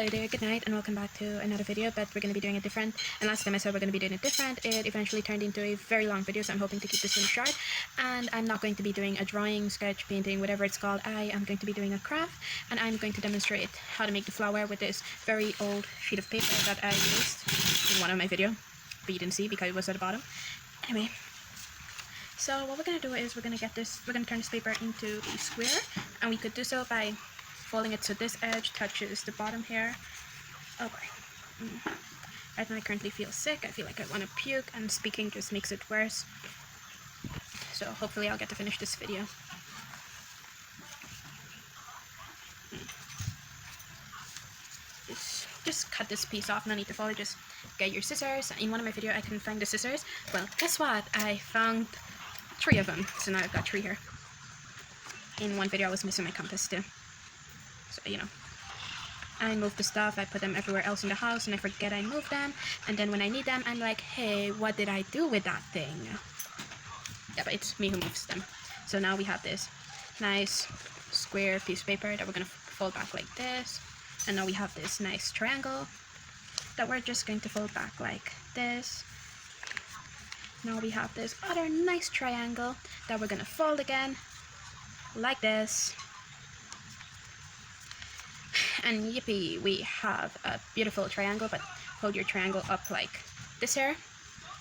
Hello there, good night, and welcome back to another video, but we're going to be doing it different. And last time I said we're going to be doing it different, it eventually turned into a very long video, so I'm hoping to keep this one short. And I'm not going to be doing a drawing, sketch, painting, whatever it's called. I am going to be doing a craft, and I'm going to demonstrate how to make the flower with this very old sheet of paper that I used in one of my videos, but you didn't see because it was at the bottom. Anyway, so what we're going to do is we're going to turn this paper into a square, and we could do so by folding it so this edge touches the bottom here. Oh boy. Right now I currently feel sick. I feel like I want to puke, and speaking just makes it worse. So hopefully I'll get to finish this video. Just cut this piece off, no need to fold it, just get your scissors. In one of my videos I couldn't find the scissors. Well, guess what? I found 3 of them, so now I've got 3 here. In one video I was missing my compass too. So, you know, I move the stuff, I put them everywhere else in the house, and I forget I moved them, and then when I need them, I'm like, hey, what did I do with that thing? Yeah, but it's me who moves them. So now we have this nice square piece of paper that we're going to fold back like this, and now we have this nice triangle that we're just going to fold back like this. Now we have this other nice triangle that we're going to fold again like this. And yippee, we have a beautiful triangle, but hold your triangle up like this here.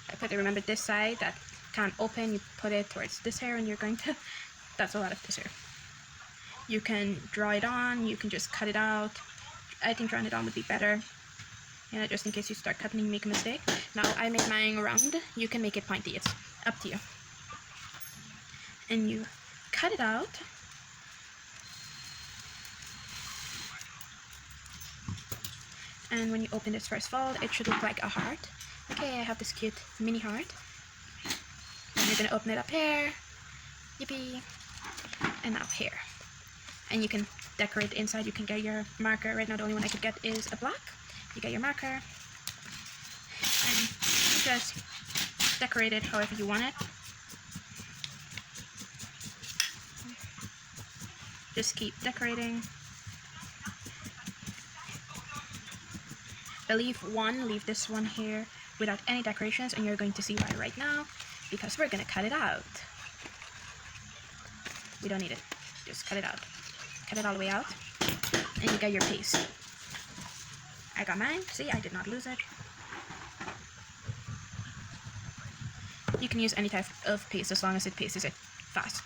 I put it, remember this side that can't open, you put it towards this here, and you're going to, that's a lot of this here. You can draw it on, you can just cut it out. I think drawing it on would be better, you know, just in case you start cutting and you make a mistake. Now I made mine round, you can make it pointy, it's up to you. And you cut it out. And when you open this first fold, it should look like a heart. Okay, I have this cute mini heart. And you're gonna open it up here. Yippee. And now here. And you can decorate the inside. You can get your marker. Right now the only one I could get is a black. You get your marker. And you just decorate it however you want it. Just keep decorating. Leave this one here without any decorations, and you're going to see why right now, because we're gonna cut it out. We don't need it, just cut it out. Cut it all the way out, and you get your piece. I got mine, see, I did not lose it. You can use any type of paste as long as it pastes it fast,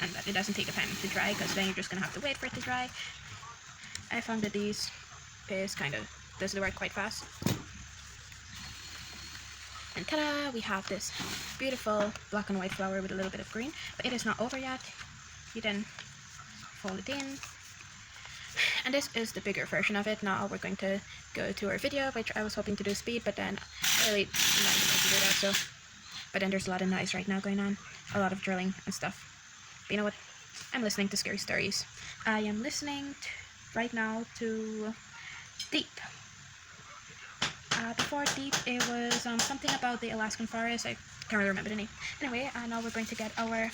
and that it doesn't take the time to dry, because then you're just gonna have to wait for it to dry. I found that these paste kind of does the work quite fast. And ta-da! We have this beautiful black and white flower with a little bit of green, but it is not over yet. You then fold it in. And this is the bigger version of it. Now we're going to go to our video, which I was hoping to do speed, but then I really not to do that, so. But then there's a lot of noise right now going on, a lot of drilling and stuff. But you know what? I'm listening to scary stories. I am listening right now to Deep. Before Deep, it was something about the Alaskan forest. I can't really remember the name. Anyway, now we're going to get our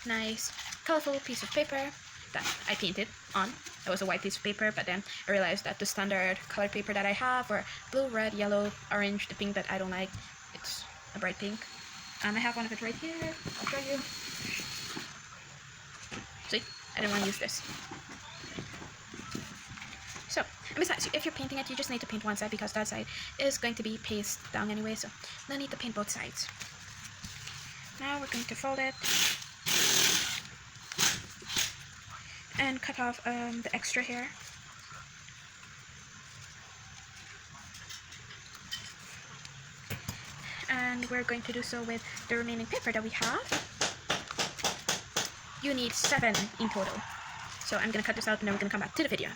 nice, colorful piece of paper that I painted on. It was a white piece of paper, but then I realized that the standard colored paper that I have were blue, red, yellow, orange. The pink that I don't like, it's a bright pink. And I have one of it right here. I'll show you. See? I didn't want to use this. So, and besides, if you're painting it, you just need to paint one side because that side is going to be pasted down anyway, so no need to paint both sides. Now we're going to fold it and cut off the extra here. And we're going to do so with the remaining paper that we have. You need 7 in total. So I'm going to cut this out, and then we're going to come back to the video.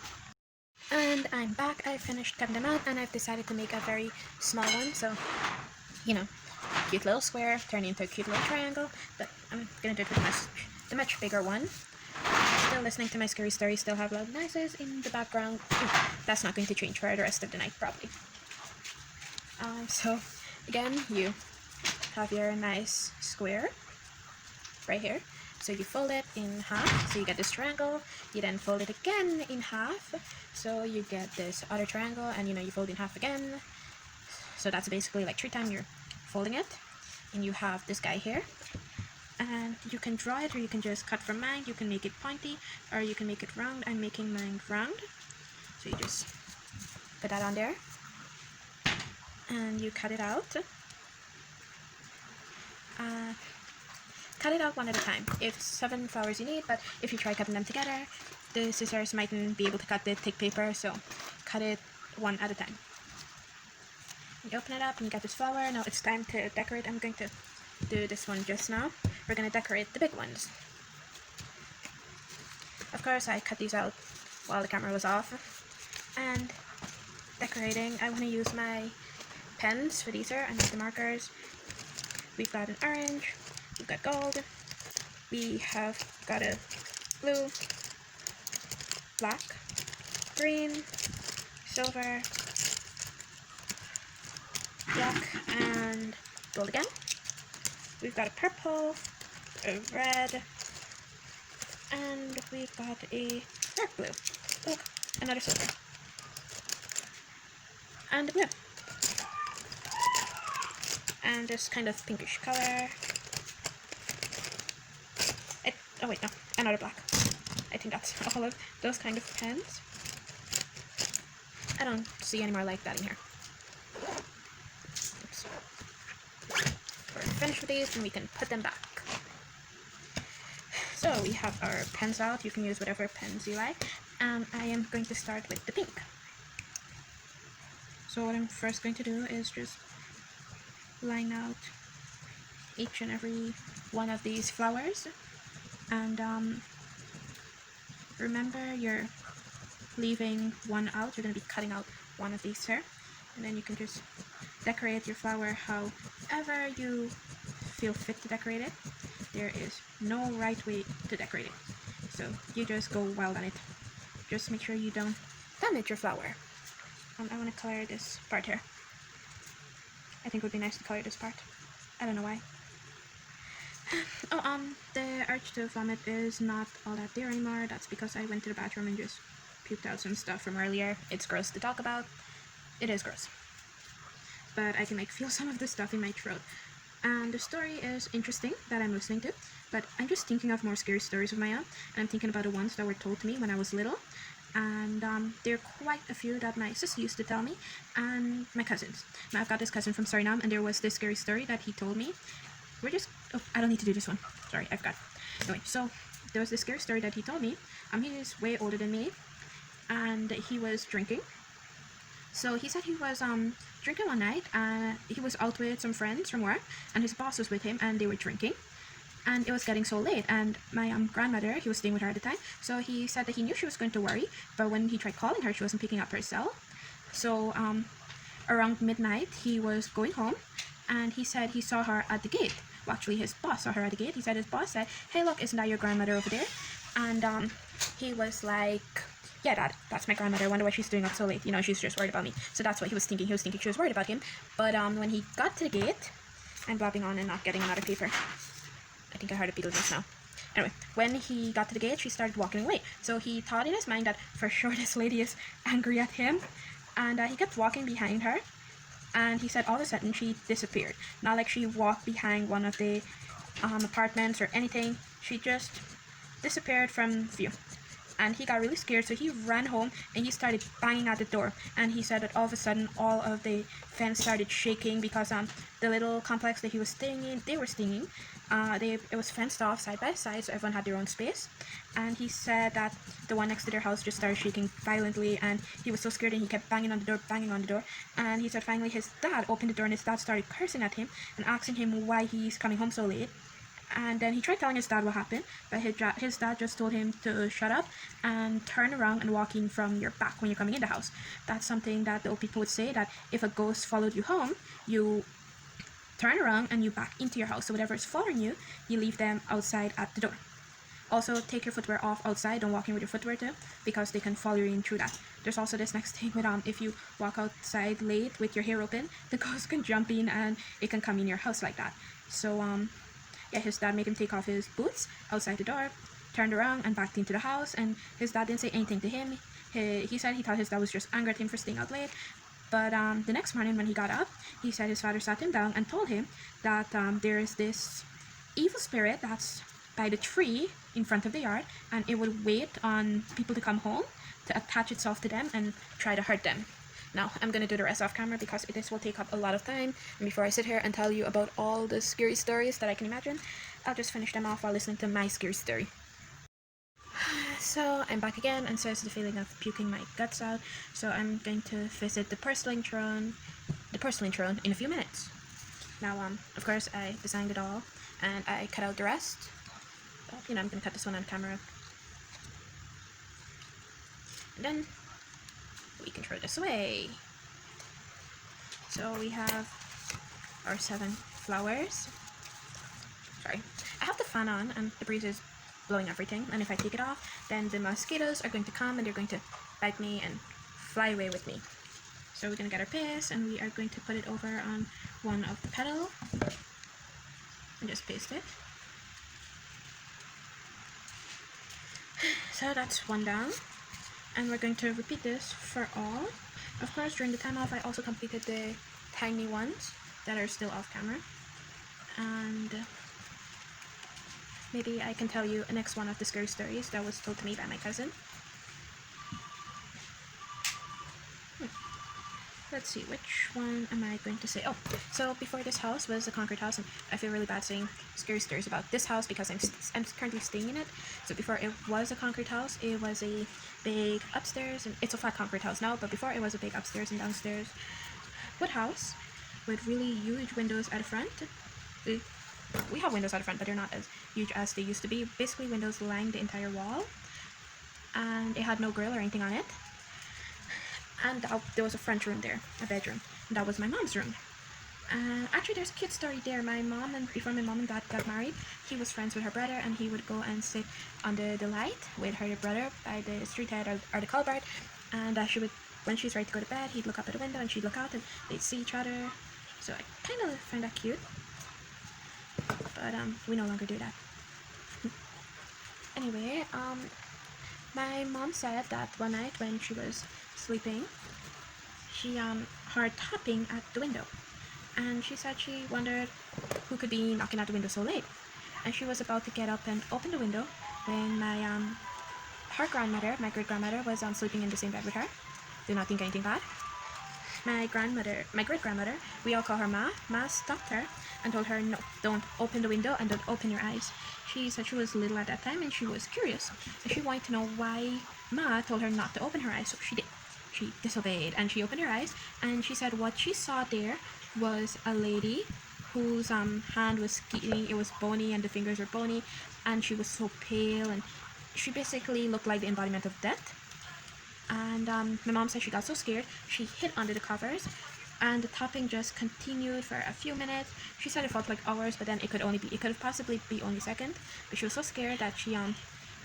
And I'm back. I finished cutting them out, and I've decided to make a very small one, so, you know, cute little square turning into a cute little triangle, but I'm gonna do it with the much bigger one. Still listening to my scary story, still have loud noises in the background. That's not going to change for the rest of the night, probably. So, again, you have your nice square right here. So you fold it in half, so you get this triangle. You then fold it again in half, so you get this other triangle, and you fold in half again. So that's basically like 3 times you're folding it, and you have this guy here. And you can draw it, or you can just cut from mine. You can make it pointy, or you can make it round. I'm making mine round, so you just put that on there, and you cut it out. Cut it out one at a time. It's 7 flowers you need, but if you try cutting them together, the scissors mightn't be able to cut the thick paper, so cut it one at a time. You open it up and you get this flower. Now it's time to decorate. I'm going to do this one just now. We're going to decorate the big ones. Of course, I cut these out while the camera was off. And decorating, I want to use my pens for these here. I need the markers. We've got an orange, we've got gold, we have got a blue, black, green, silver, black, and gold again. We've got a purple, a red, and we've got a dark blue. Look, another silver. And blue. And this kind of pinkish color. Oh wait, no, another black. I think that's all of those kind of pens. I don't see any more like that in here. Oops. We're finished with these and we can put them back. So we have our pens out. You can use whatever pens you like. And I am going to start with the pink. So what I'm first going to do is just line out each and every one of these flowers, and remember you're leaving one out. You're going to be cutting out one of these here, and then you can just decorate your flower however you feel fit to decorate it. There is no right way to decorate it, so you just go wild on it. Just make sure you don't damage your flower. I want to color this part here. I think it would be nice to color this part. I don't know why. Oh, the urge to vomit is not all that there anymore. That's because I went to the bathroom and just puked out some stuff from earlier. It's gross to talk about. It is gross. But I can feel some of the stuff in my throat. And the story is interesting that I'm listening to, but I'm just thinking of more scary stories of my own. And I'm thinking about the ones that were told to me when I was little. And there are quite a few that my sister used to tell me, and my cousins. Now I've got this cousin from Suriname, and there was this scary story that he told me. Oh, I don't need to do this one. Sorry, I forgot. Anyway, so there was this scary story that he told me. He is way older than me, and he was drinking. So he said he was drinking one night. He was out with some friends from work, and his boss was with him, and they were drinking. And it was getting so late, and my grandmother, he was staying with her at the time, so he said that he knew she was going to worry, but when he tried calling her, she wasn't picking up her cell. So around midnight, he was going home, and he said he saw her at the gate. Well, actually, his boss saw her at the gate. He said his boss said, "Hey, look, isn't that your grandmother over there?" And he was like, "Yeah, Dad, that's my grandmother. I wonder why she's doing up so late. She's just worried about me." So that's what he was thinking. He was thinking she was worried about him. But when he got to the gate, I'm blabbing on and not getting another paper. I think I heard a beetle just now. Anyway, when he got to the gate, she started walking away. So he thought in his mind that for sure this lady is angry at him. And he kept walking behind her. And he said all of a sudden she disappeared. Not like she walked behind one of the apartments or anything. She just disappeared from view. And he got really scared, so he ran home and he started banging at the door. And he said that all of a sudden all of the fence started shaking because the little complex that he was staying in, they were staying in. It was fenced off side by side, so everyone had their own space. And he said that the one next to their house just started shaking violently, and he was so scared and he kept banging on the door. And he said finally his dad opened the door, and his dad started cursing at him and asking him why he's coming home so late. And then he tried telling his dad what happened, but his dad just told him to shut up and turn around and walk in from your back when you're coming in the house. That's something that the old people would say, that if a ghost followed you home, you turn around and you back into your house. So whatever is following you, you leave them outside at the door. Also, take your footwear off outside. Don't walk in with your footwear too, because they can follow you in through that. There's also this next thing with if you walk outside late with your hair open, the ghost can jump in and it can come in your house like that. So yeah, his dad made him take off his boots outside the door, turned around and backed into the house, and his dad didn't say anything to him. He said he thought his dad was just angry at him for staying out late. But the next morning when he got up, he said his father sat him down and told him that there is this evil spirit that's by the tree in front of the yard, and it would wait on people to come home to attach itself to them and try to hurt them. Now, I'm going to do the rest off camera because this will take up a lot of time. And before I sit here and tell you about all the scary stories that I can imagine, I'll just finish them off while listening to my scary story. So, I'm back again, and so is the feeling of puking my guts out. So, I'm going to visit the porcelain throne in a few minutes. Now, of course, I designed it all, and I cut out the rest. But, I'm going to cut this one on camera. And then we can throw this away. So we have our 7 flowers. Sorry. I have the fan on and the breeze is blowing everything, and if I take it off, then the mosquitoes are going to come and they're going to bite me and fly away with me. So we're going to get our paste and we are going to put it over on one of the petals and just paste it. So that's one down. And we're going to repeat this for all. Of course, during the time off, I also completed the tiny ones that are still off camera. And maybe I can tell you the next one of the scary stories that was told to me by my cousin. Let's see, which one am I going to say? Oh, so before this house was a concrete house, and I feel really bad saying scary stories about this house because I'm currently staying in it. So before it was a concrete house, it was a big upstairs, and it's a flat concrete house now, but before it was a big upstairs and downstairs wood house with really huge windows at the front. We have windows at the front, but they're not as huge as they used to be. Basically, windows lined the entire wall, and it had no grill or anything on it. And there was a front room there, a bedroom, and that was my mom's room. Actually, there's a cute story there. Before my mom and dad got married, he was friends with her brother, and he would go and sit under the light with her brother by the street head or the culvert, and when she's ready to go to bed, he'd look up at the window and she'd look out and they'd see each other. So I kind of find that cute, but we no longer do that. Anyway, my mom said that one night when she was sleeping, she heard tapping at the window, and she said she wondered who could be knocking at the window so late. And she was about to get up and open the window when her grandmother, my great grandmother, was sleeping in the same bed with her. Do not think anything bad. My great grandmother, we all call her Ma. Ma stopped her and told her, no, don't open the window and don't open your eyes. She said she was little at that time and she was curious, and she wanted to know why Ma told her not to open her eyes. So she did. She disobeyed and she opened her eyes, and she said what she saw there was a lady whose hand was skinny, it was bony, and the fingers were bony, and she was so pale, and she basically looked like the embodiment of death. And my mom said she got so scared she hid under the covers, and the tapping just continued for a few minutes. She said it felt like hours, but then it could have possibly be only seconds. But she was so scared that she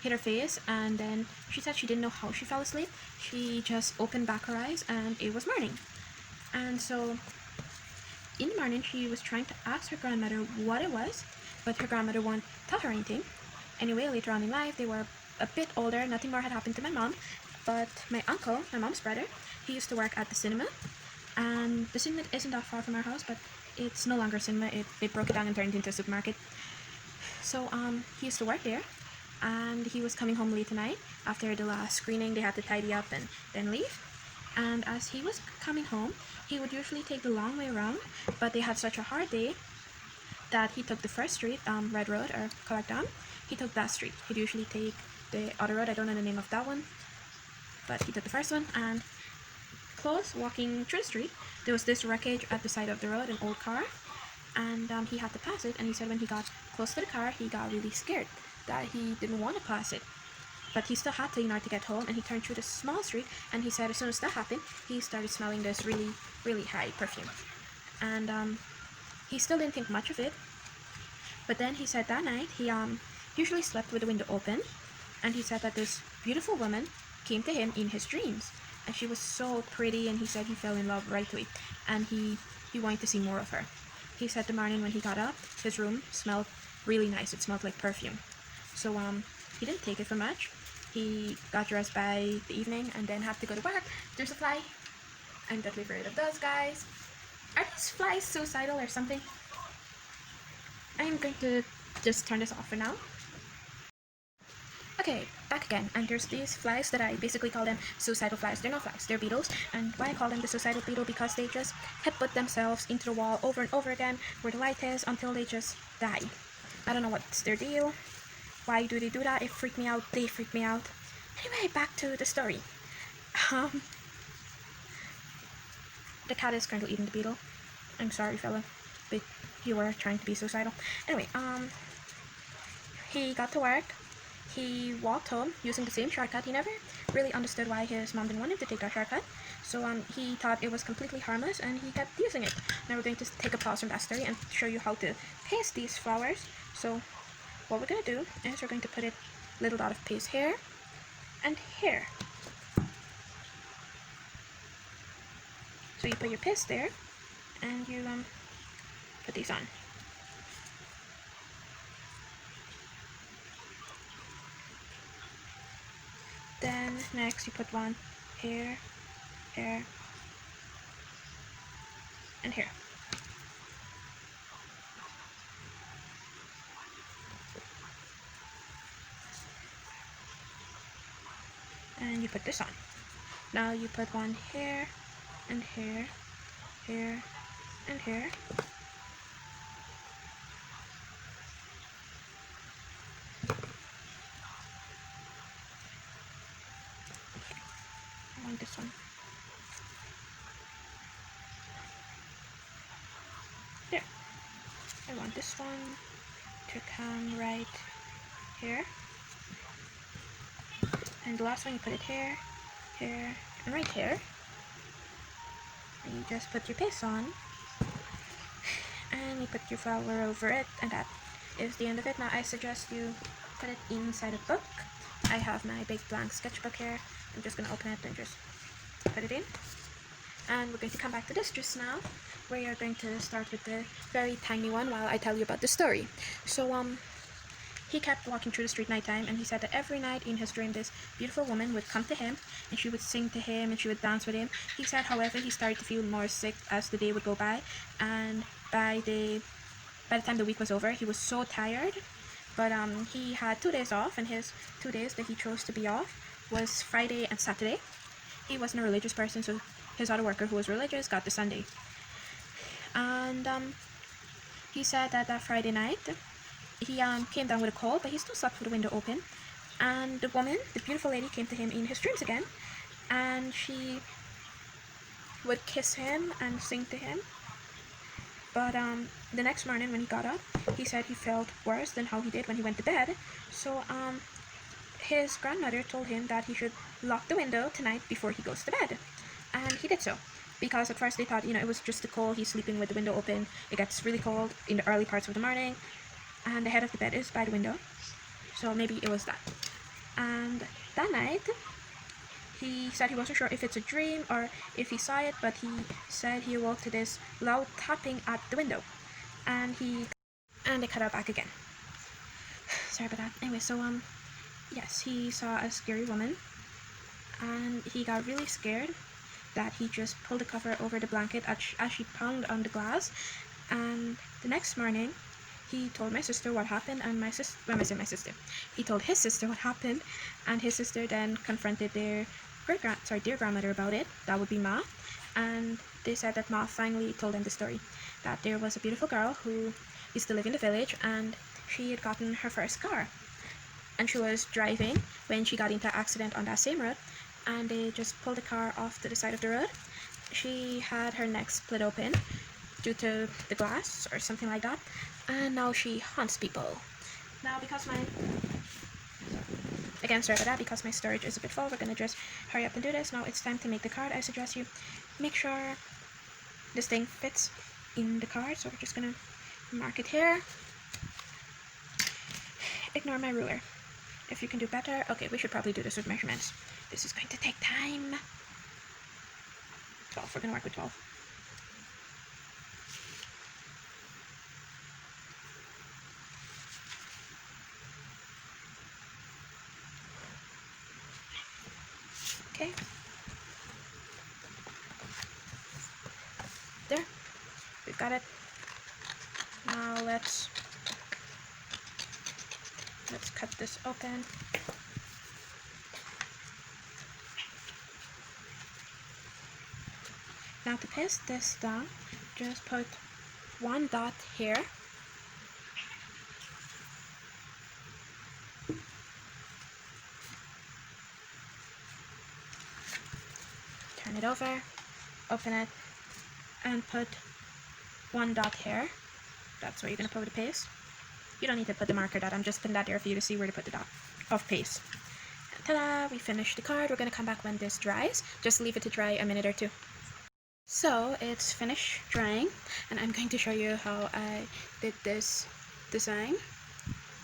hit her face, and then she said she didn't know how she fell asleep. She just opened back her eyes and it was morning. And so in the morning she was trying to ask her grandmother what it was, but her grandmother won't tell her anything. Anyway, later on in life, they were a bit older, nothing more had happened to my mom, but my uncle, my mom's brother, he used to work at the cinema, and the cinema isn't that far from our house, but it's no longer a cinema. They broke it down and turned it into a supermarket. So he used to work there, and he was coming home late tonight. After the last screening, they had to tidy up and then leave. And as he was coming home, he would usually take the long way around, but they had such a hard day that he took the first street, Red Road or Collecdown. He took that street. He'd usually take the other road, I don't know the name of that one, but he took the first one, and close walking through the street, there was this wreckage at the side of the road, an old car, and he had to pass it, and he said when he got close to the car, he got really scared that he didn't want to pass it, but he still had to, to get home, and he turned through the small street, and he said as soon as that happened, he started smelling this really, really high perfume, and he still didn't think much of it, but then he said that night, he usually slept with the window open, and he said that this beautiful woman came to him in his dreams, and she was so pretty, and he said he fell in love right away, and he wanted to see more of her. He said the morning when he got up, his room smelled really nice. It smelled like perfume. So he didn't take it for much. He got dressed by the evening and then had to go to work. There's a fly. I'm deathly afraid of those guys. Are these flies suicidal or something? I'm going to just turn this off for now. Okay, back again, and there's these flies that I basically call them suicidal flies. They're not flies, they're beetles. And why I call them the suicidal beetle? Because they just headbutt themselves into the wall over and over again where the light is until they just die. I don't know what's their deal. Why do they do that? It freaked me out. They freak me out. Anyway, back to the story. The cat is currently eating the beetle. I'm sorry, fella, but you were trying to be suicidal. Anyway, he got to work. He walked home using the same shortcut. He never really understood why his mom didn't want him to take that shortcut. So he thought it was completely harmless and he kept using it. Now we're going to take a pause from that story and show you how to paste these flowers. So what we're going to do is we're going to put a little dot of paste here and here. So you put your paste there and you put these on. Then next you put one here, here, and here. And you put this on. Now you put one here, and here, here, and here. I want this one. There. I want this one to come right here. And the last one you put it here, here, and right here. And you just put your paste on. And you put your flower over it, and that is the end of it. Now I suggest you put it inside a book. I have my big blank sketchbook here. I'm just going to open it and just put it in. And we're going to come back to this just now, where you're going to start with the very tiny one while I tell you about the story. So he kept walking through the street nighttime, and he said that every night in his dream this beautiful woman would come to him and she would sing to him and she would dance with him. He said, however, he started to feel more sick as the day would go by, and by the time the week was over, he was so tired. But he had 2 days off, and his 2 days that he chose to be off was Friday and Saturday. He wasn't a religious person, so his other worker who was religious got the Sunday. And he said that that Friday night he came down with a cold, but he still slept with the window open. And the woman, the beautiful lady, came to him in his dreams again, and she would kiss him and sing to him. But the next morning when he got up, he said he felt worse than how he did when he went to bed. So his grandmother told him that he should lock the window tonight before he goes to bed. And he did so. Because at first they thought, it was just the cold, he's sleeping with the window open, it gets really cold in the early parts of the morning, and the head of the bed is by the window. So maybe it was that. And that night, he said he wasn't sure if it's a dream or if he saw it, but he said he awoke to this loud tapping at the window. And they cut out back again. Sorry about that. Anyway, so yes, he saw a scary woman, and he got really scared that he just pulled the cover over the blanket as she pounded on the glass. And the next morning, he told my sister what happened, and he told his sister what happened, and his sister then confronted their dear grandmother about it. That would be Ma. And they said that Ma finally told them the story, that there was a beautiful girl who used to live in the village, and she had gotten her first car, and she was driving when she got into an accident on that same road, and they just pulled the car off to the side of the road. She had her neck split open due to the glass or something like that, and now she haunts people. Now because because my storage is a bit full, we're gonna just hurry up and do this. Now it's time to make the card. I suggest you make sure this thing fits in the card, so we're just gonna mark it here. Ignore my ruler. If you can do better. Okay, we should probably do this with measurements. This is going to take time. 12, we're gonna work with 12. Okay. There. We've got it. Now let's cut this open. Now to paste this down, just put one dot here. Turn it over, open it, and put one dot here. That's where you're going to put the paste. You don't need to put the marker dot, I'm just putting that there for you to see where to put the dot of paste. Ta-da! We finished the card. We're going to come back when this dries. Just leave it to dry a minute or two. So it's finished drying, and I'm going to show you how I did this design.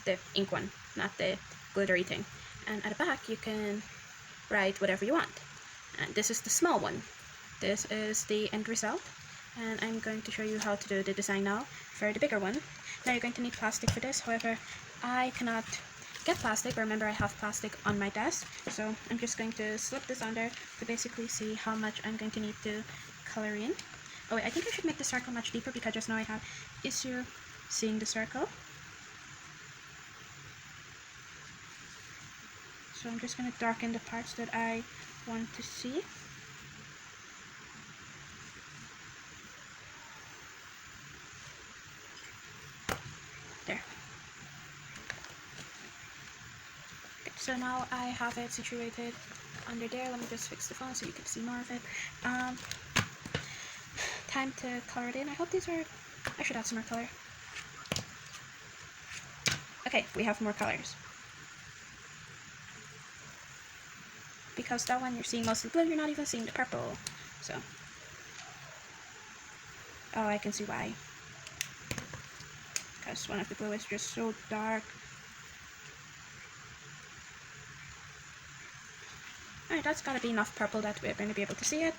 The ink one, not the glittery thing. And at the back you can write whatever you want. And this is the small one. This is the end result. And I'm going to show you how to do the design now for the bigger one. Now you're going to need plastic for this, however, I cannot get plastic. Remember, I have plastic on my desk, so I'm just going to slip this under to basically see how much I'm going to need to color in. Oh wait, I think I should make the circle much deeper because just now I have issue seeing the circle. So I'm just going to darken the parts that I want to see. There. Okay, so now I have it situated under there. Let me just fix the phone so you can see more of it. Time to color it in. I hope these are... I should add some more color. Okay, we have more colors. Because that one you're seeing mostly blue, you're not even seeing the purple. So... oh, I can see why. Because one of the blue is just so dark. Alright, that's gotta be enough purple that we're going to be able to see it.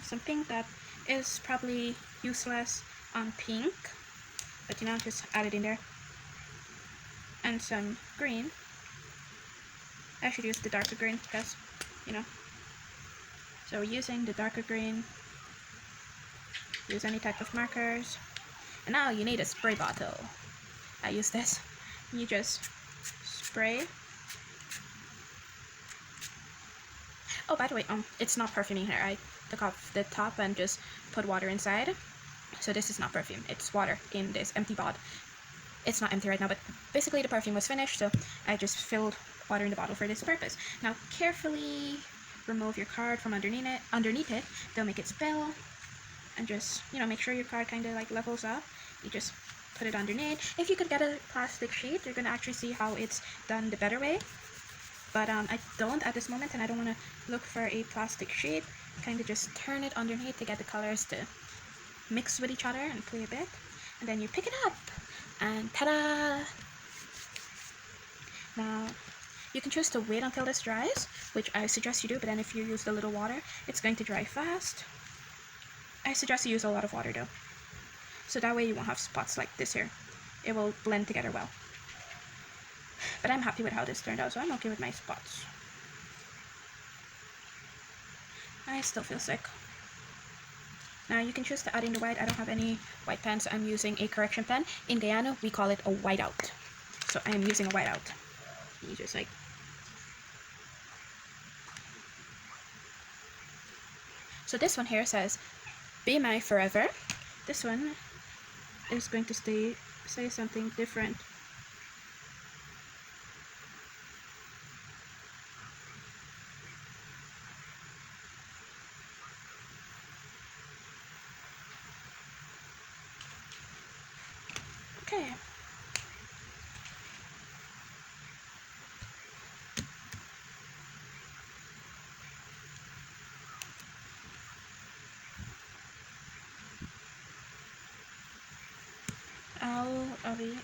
Some pink that is probably useless on pink, but you know, just add it in there. And some green. I should use the darker green because, you know. So using the darker green, use any type of markers. And now you need a spray bottle. I use this. You just spray. Oh, by the way, it's not perfuming here. I took off the top and just put water inside. So this is not perfume, it's water in this empty bottle. It's not empty right now, but basically the perfume was finished, so I just filled water in the bottle for this purpose. Now carefully remove your card from underneath it, don't make it spill, and just, you know, make sure your card kind of like levels up. You just put it underneath. If you could get a plastic sheet, you're gonna actually see how it's done the better way. But I don't at this moment, and I don't want to look for a plastic sheet. Kind of just turn it underneath to get the colors to mix with each other and play a bit. And then you pick it up, and ta-da! Now, you can choose to wait until this dries, which I suggest you do, but then if you use the little water, it's going to dry fast. I suggest you use a lot of water though. So that way you won't have spots like this here. It will blend together well. But I'm happy with how this turned out, so I'm okay with my spots. I still feel sick. Now you can choose to add in the white. I don't have any white pen, so I'm using a correction pen. In Guyana, we call it a whiteout. So I am using a whiteout. You just like... so this one here says, "Be my forever." This one is going to say something different. Okay.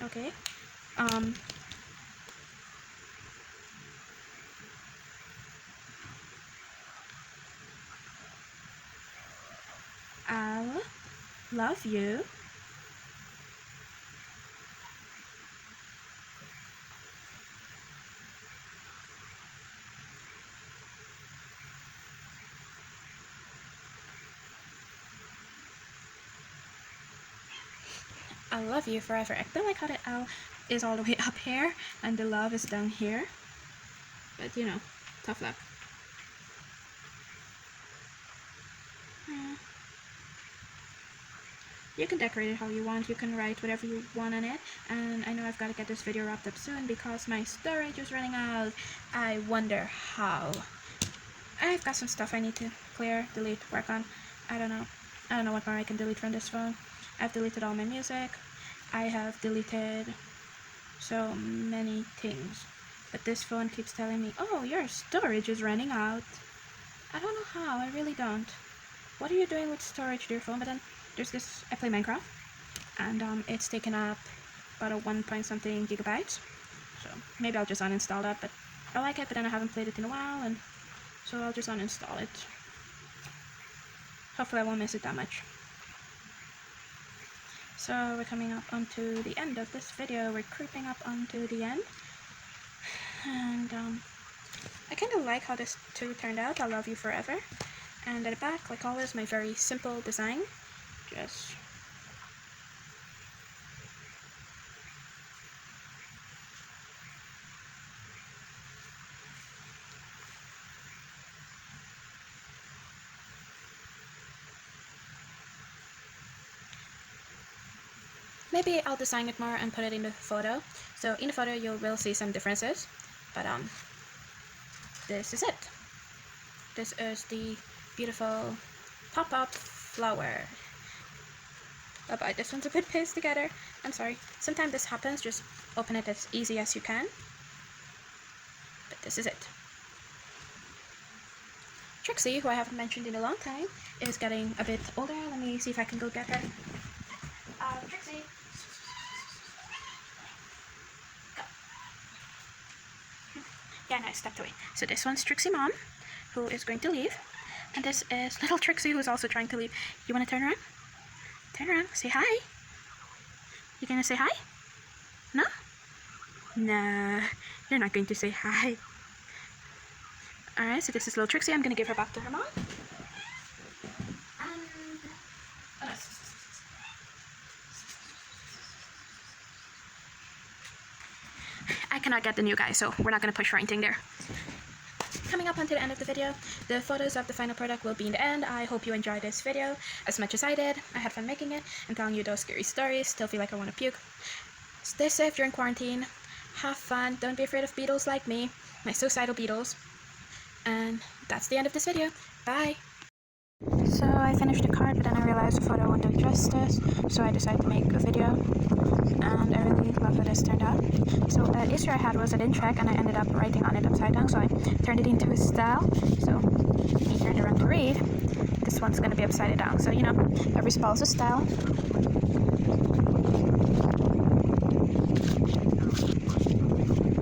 Okay. I'll love you. I love you forever. I don't like how the L is all the way up here and the love is down here. But you know, tough luck. You can decorate it how you want, you can write whatever you want on it, and I know I've got to get this video wrapped up soon because my storage is running out. I wonder how. I've got some stuff I need to clear, delete, work on. I don't know what more I can delete from this phone. I've deleted all my music. I have deleted so many things. But this phone keeps telling me, oh, your storage is running out. I don't know how, I really don't. What are you doing with storage, dear phone? But then there's this, I play Minecraft, and it's taken up about a 1 point something gigabytes. So maybe I'll just uninstall that, but I like it, but then I haven't played it in a while, and so I'll just uninstall it. Hopefully I won't miss it that much. So we're coming up onto the end of this video. We're creeping up onto the end. And I kind of like how this two turned out. I love you forever. And at the back, like always, my very simple design. Just maybe I'll design it more and put it in the photo. So in the photo you will see some differences, but this is it. This is the beautiful pop-up flower. Bye-bye. This one's a bit pasted together. I'm sorry. Sometimes this happens. Just open it as easy as you can. But this is it. Trixie, who I haven't mentioned in a long time, is getting a bit older. Let me see if I can go get her. Trixie. Go. Yeah, no, I stepped away. So this one's Trixie Mom, who is going to leave. And this is little Trixie, who's also trying to leave. You want to turn around? Turn around. Say hi. You gonna say hi? No? Nah, you're not going to say hi. Alright, so this is little Trixie. I'm gonna give her back to her mom. And I cannot get the new guy, so we're not gonna push for anything there. Coming up onto the end of the video, the photos of the final product will be in the end. I hope you enjoyed this video as much as I did. I had fun making it and telling you those scary stories. Still feel like I want to puke. Stay safe during quarantine. Have fun. Don't be afraid of beetles like me. My suicidal beetles. And that's the end of this video. Bye! So I finished the card, but then I realized the photo won't do justice, so I decided to make a video. And I really love how this turned out. So the issue I had was I didn't check, and I ended up writing on it upside down, so I turned it into a style. So when you turn it around to read, this one's going to be upside down. So, you know, every spell is a style.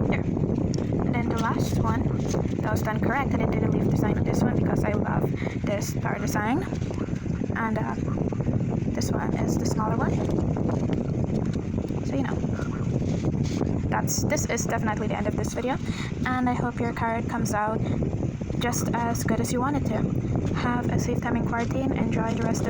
There. And then the last one, that was done correct. I didn't do the leaf design on this one because I love this star design. And this one is the smaller one. So, you know, this is definitely the end of this video, and I hope your card comes out just as good as you want it to. Have a safe time in quarantine. Enjoy the rest of